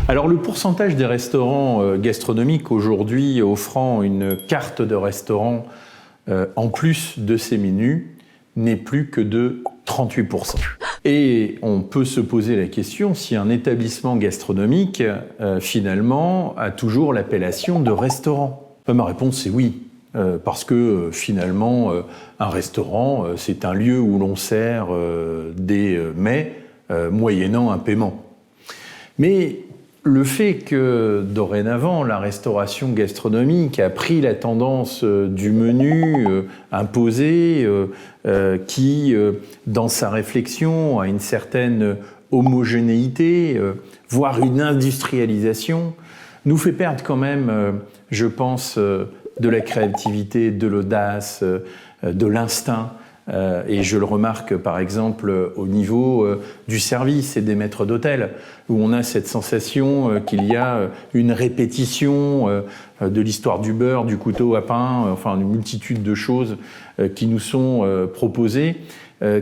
Alors le pourcentage des restaurants gastronomiques aujourd'hui offrant une carte de restaurant en plus de ces menus n'est plus que de 38%. Et on peut se poser la question si un établissement gastronomique finalement a toujours l'appellation de restaurant. Ma réponse est oui. Parce que finalement, un restaurant, c'est un lieu où l'on sert des mets moyennant un paiement. Mais le fait que dorénavant, la restauration gastronomique a pris la tendance du menu imposé, qui, dans sa réflexion, a une certaine homogénéité, voire une industrialisation, nous fait perdre quand même, je pense, de la créativité, de l'audace, de l'instinct. Et je le remarque par exemple au niveau du service et des maîtres d'hôtel, où on a cette sensation qu'il y a une répétition de l'histoire du beurre, du couteau à pain, enfin une multitude de choses qui nous sont proposées,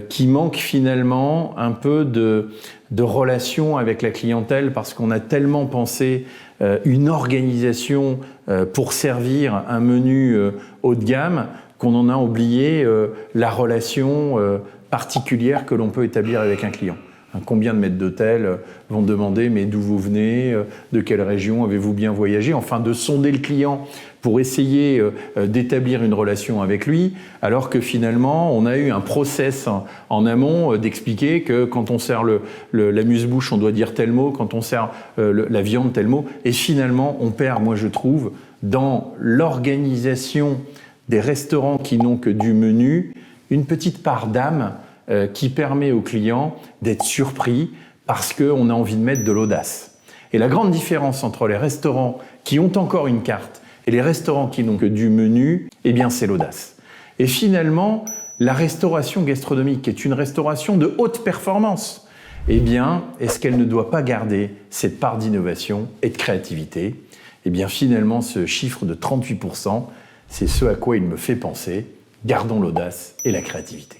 qui manquent finalement un peu de relation avec la clientèle, parce qu'on a tellement pensé une organisation pour servir un menu haut de gamme qu'on en a oublié la relation particulière que l'on peut établir avec un client. Combien de maîtres d'hôtel vont demander « mais d'où vous venez, de quelle région avez-vous bien voyagé ?» Enfin, de sonder le client pour essayer d'établir une relation avec lui, alors que finalement, on a eu un process en amont d'expliquer que quand on sert l'amuse-bouche, on doit dire tel mot, quand on sert la viande, tel mot. Et finalement, on perd, moi je trouve, dans l'organisation des restaurants qui n'ont que du menu, une petite part d'âme qui permet aux clients d'être surpris parce qu'on a envie de mettre de l'audace. Et la grande différence entre les restaurants qui ont encore une carte et les restaurants qui n'ont que du menu, eh bien c'est l'audace. Et finalement, la restauration gastronomique, qui est une restauration de haute performance, eh bien, est-ce qu'elle ne doit pas garder cette part d'innovation et de créativité? Eh bien finalement, ce chiffre de 38%, c'est ce à quoi il me fait penser. Gardons l'audace et la créativité.